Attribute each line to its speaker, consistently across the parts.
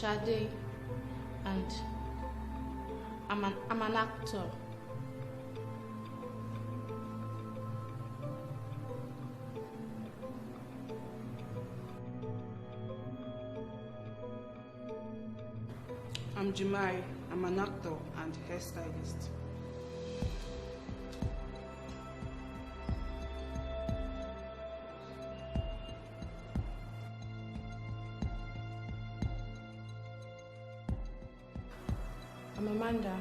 Speaker 1: Shade, and I'm an actor.
Speaker 2: I'm Jemai. I'm an actor and hairstylist.
Speaker 1: I'm Amanda.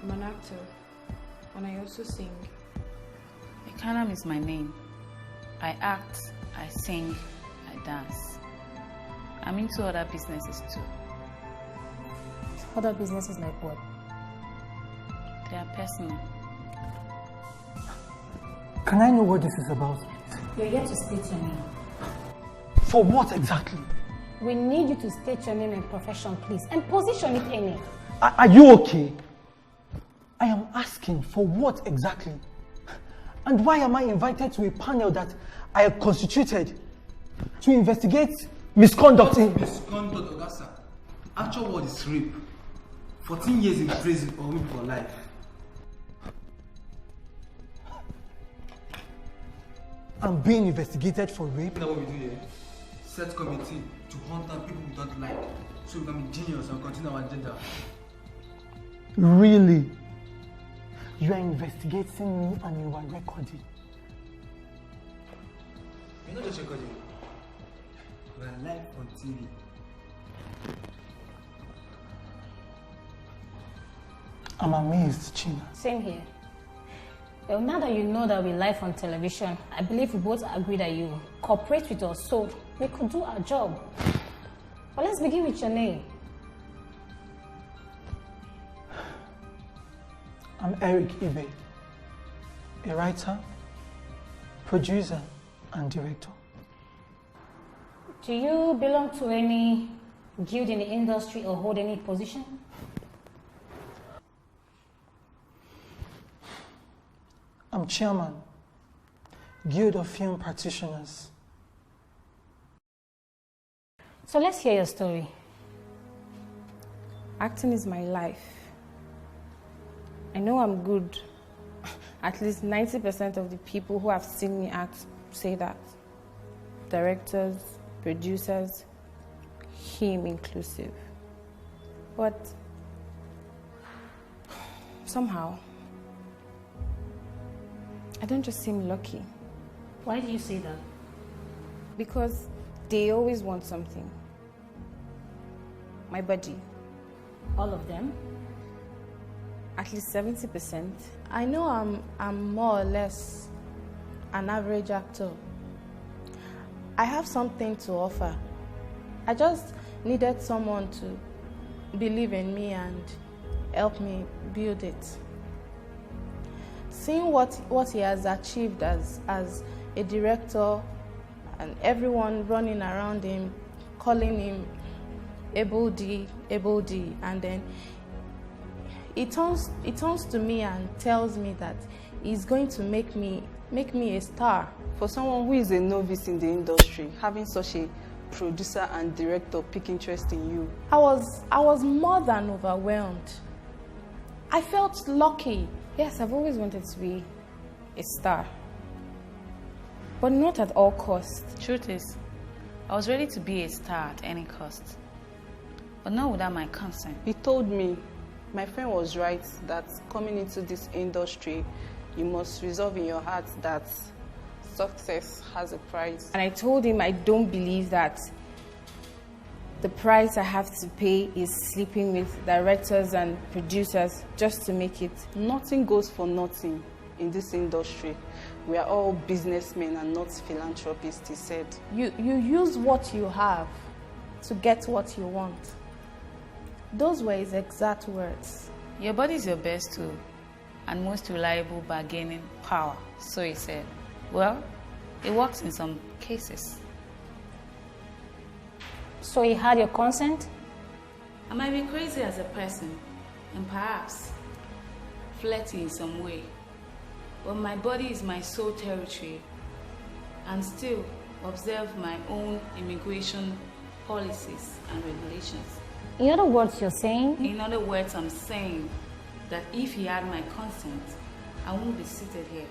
Speaker 1: I'm an actor, and I also sing.
Speaker 3: Ikenna is my name. I act, I sing, I dance. I'm into other businesses too.
Speaker 4: Other businesses like what?
Speaker 3: They are personal.
Speaker 5: Can I know what this is about, please?
Speaker 4: You're here to state your name.
Speaker 5: For what exactly?
Speaker 4: We need you to state your name and profession, please, and position if any.
Speaker 5: Are you okay? I am asking for what exactly? And why am I invited to a panel that I have constituted to investigate misconduct in...
Speaker 6: Misconduct, Ogasa. Actual word is rape. 14 years in prison or maybe for life.
Speaker 5: I'm being investigated for rape?
Speaker 6: That's what we do here. Set committee to hunt down people we don't like so we can be genius and continue our agenda.
Speaker 5: Really? You are investigating me and you are recording?
Speaker 6: You're not just recording. We are live on TV.
Speaker 5: I'm amazed, China.
Speaker 4: Same here. Well, now that you know that we're live on television, I believe we both agree that you cooperate with us so we could do our job. But let's begin with your name.
Speaker 5: I'm Eric Ibe, a writer, producer, and director.
Speaker 4: Do you belong to any guild in the industry or hold any position?
Speaker 5: I'm chairman, Guild of Film Practitioners.
Speaker 4: So let's hear your story.
Speaker 1: Acting is my life. I know I'm good. At least 90% of the people who have seen me act say that. Directors, producers, him inclusive. But somehow, I don't just seem lucky.
Speaker 4: Why do you say that?
Speaker 1: Because they always want something. My body.
Speaker 4: All of them?
Speaker 1: At least 70%. I know I'm more or less an average actor. I have something to offer. I just needed someone to believe in me and help me build it. Seeing what he has achieved as a director and everyone running around him, calling him Able D, and then he turns to me and tells me that he's going to make me a star.
Speaker 2: For someone who is a novice in the industry, having such a producer and director pick interest in you.
Speaker 1: I was more than overwhelmed. I felt lucky. Yes, I've always wanted to be a star, but not at all costs.
Speaker 3: Truth is, I was ready to be a star at any cost, but not without my consent.
Speaker 2: He told me, my friend was right, that coming into this industry, you must resolve in your heart that success has a price.
Speaker 1: And I told him I don't believe that the price I have to pay is sleeping with directors and producers just to make it.
Speaker 2: Nothing goes for nothing in this industry. We are all businessmen and not philanthropists, he said.
Speaker 1: You use what you have to get what you want. Those were his exact words.
Speaker 3: Your body is your best tool and most reliable bargaining power, so he said. Well, it works in some cases.
Speaker 4: So he had your consent?
Speaker 3: I might be crazy as a person and perhaps flirty in some way, but my body is my sole territory and still observe my own immigration policies and regulations.
Speaker 4: In other words, you're saying?
Speaker 3: In other words, I'm saying that if he had my consent, I won't be seated here.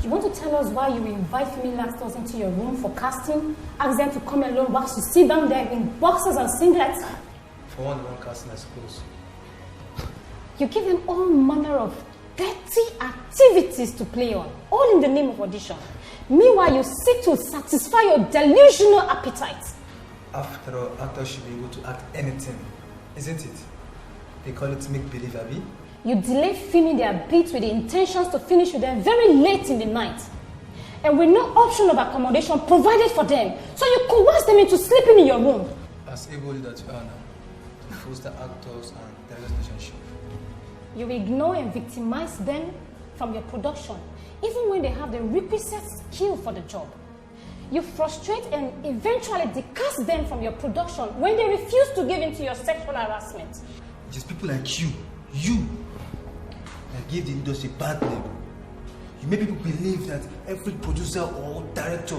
Speaker 4: You want to tell us why you invite female actors into your room for casting, ask them to come alone whilst you sit down there in boxers and singlets?
Speaker 6: For one casting, I suppose.
Speaker 4: You give them all manner of dirty activities to play on, all in the name of audition. Meanwhile, you seek to satisfy your delusional appetite.
Speaker 6: After all, actors should be able to act anything, isn't it? They call it make-believe, Abby.
Speaker 4: You delay filming their beats with the intentions to finish with them very late in the night. And with no option of accommodation provided for them, so you coerce them into sleeping in your room.
Speaker 6: As able that you are now, to foster actors and their relationship.
Speaker 4: You ignore and victimize them from your production, even when they have the requisite skill for the job. You frustrate and eventually decast them from your production when they refuse to give in to your sexual harassment.
Speaker 6: Just people like you, that give the industry bad name. You make people believe that every producer or director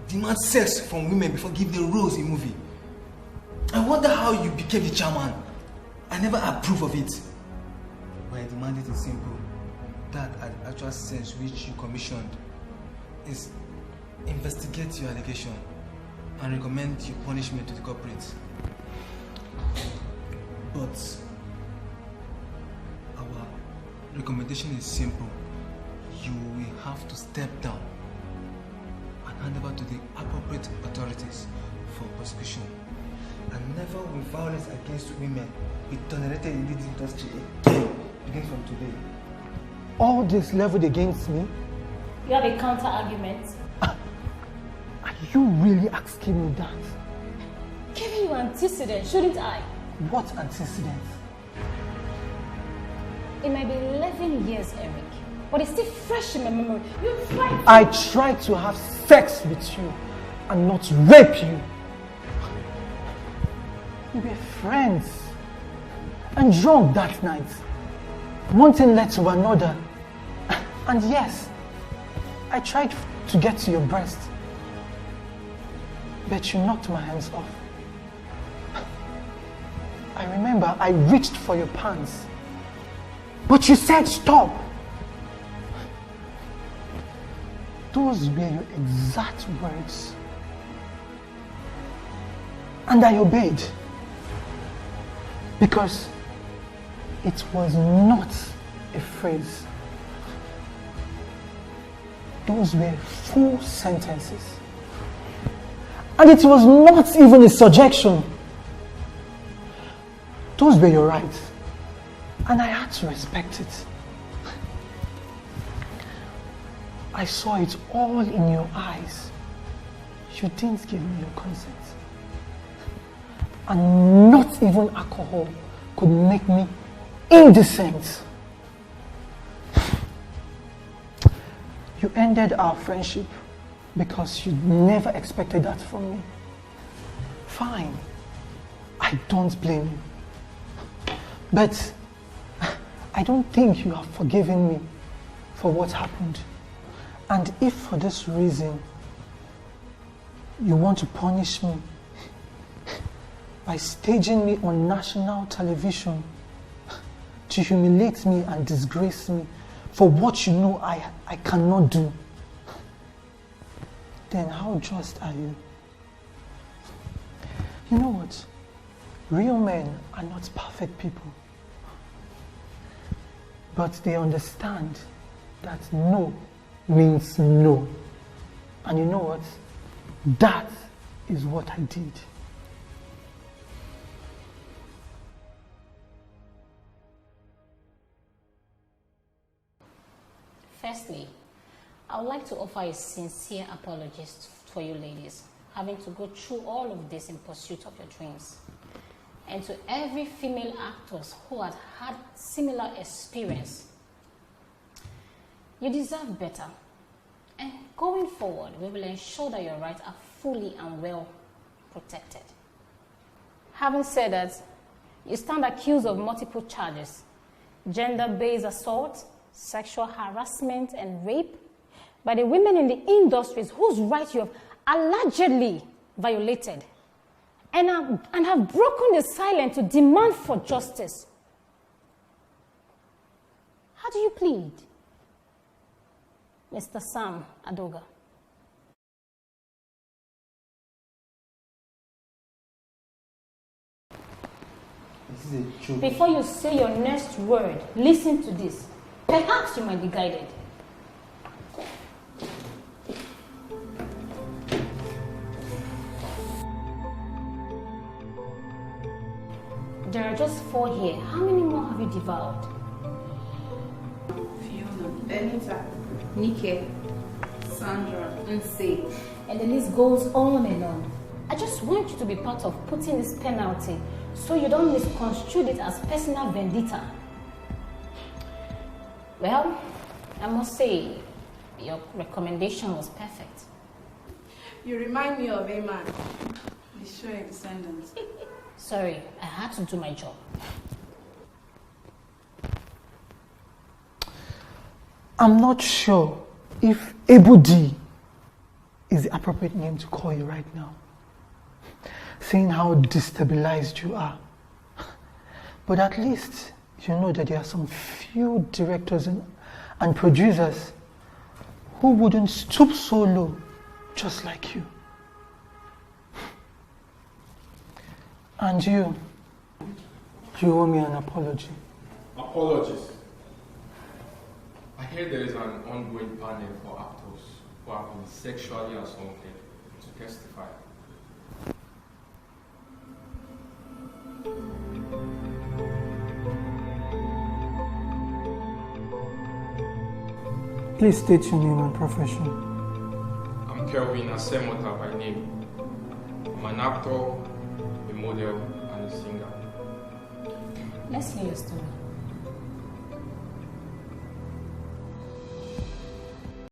Speaker 6: demands sex from women before giving them roles in movie. I wonder how you became the chairman. I never approve of it. But I demand it in simple. That at the actual sense which you commissioned is investigate your allegation and recommend your punishment to the corporate. But our recommendation is simple. You will have to step down and hand over to the appropriate authorities for prosecution. And never will violence against women be tolerated in this industry again, beginning from today.
Speaker 5: All this leveled against me?
Speaker 4: You have a counter argument.
Speaker 5: Are you really asking me that?
Speaker 4: Giving you antecedent, shouldn't I?
Speaker 5: What antecedent?
Speaker 4: It might be 11 years, Eric, but it's still fresh in my memory.
Speaker 5: I tried to have sex with you and not rape you. We were friends and drunk that night. One thing led to another. And yes, I tried to get to your breast, but you knocked my hands off. I remember I reached for your pants, but you said stop. Those were your exact words. And I obeyed. Because it was not a phrase. Those were full sentences. And it was not even a suggestion. Those were your rights. And I had to respect it. I saw it all in your eyes. You didn't give me your consent. And not even alcohol could make me indecent. You ended our friendship because you never expected that from me. Fine. I don't blame you. But I don't think you have forgiven me for what happened. And if for this reason you want to punish me by staging me on national television to humiliate me and disgrace me for what you know I cannot do, then how just are you? You know what? Real men are not perfect people. But they understand that no means no. And you know what? That is what I did.
Speaker 4: Firstly, I would like to offer a sincere apology for you ladies having to go through all of this in pursuit of your dreams. And to every female actress who had had similar experience, you deserve better. And going forward, we will ensure that your rights are fully and well protected. Having said that, you stand accused of multiple charges: gender-based assault, sexual harassment, and rape by the women in the industries whose rights you have allegedly violated and have broken the silence to demand for justice. How do you plead, Mr. Sam Adoga?
Speaker 6: This is a joke.
Speaker 4: Before you say your next word, listen to this. Perhaps you might be guided. There are just 4 here. How many more have you devoured?
Speaker 3: Fiona, Benita, Nike, Sandra, Nse.
Speaker 4: And the list goes on and on. I just want you to be part of putting this penalty so you don't misconstrue it as personal vendetta. Well, I must say, your recommendation was perfect.
Speaker 1: You remind me of a man.
Speaker 3: The sure descendants.
Speaker 4: Sorry, I had to do my job.
Speaker 5: I'm not sure if Ebudi is the appropriate name to call you right now, seeing how destabilized you are. But at least you know that there are some few directors and producers who wouldn't stoop so low just like you. And you owe me an apology.
Speaker 7: Apologies. I hear there is an ongoing panel for actors who have been sexually assaulted to testify.
Speaker 5: Please state your name and profession.
Speaker 7: I'm Kelvin Asemota by name. I'm an actor, a model, and a singer.
Speaker 4: Let's hear your story.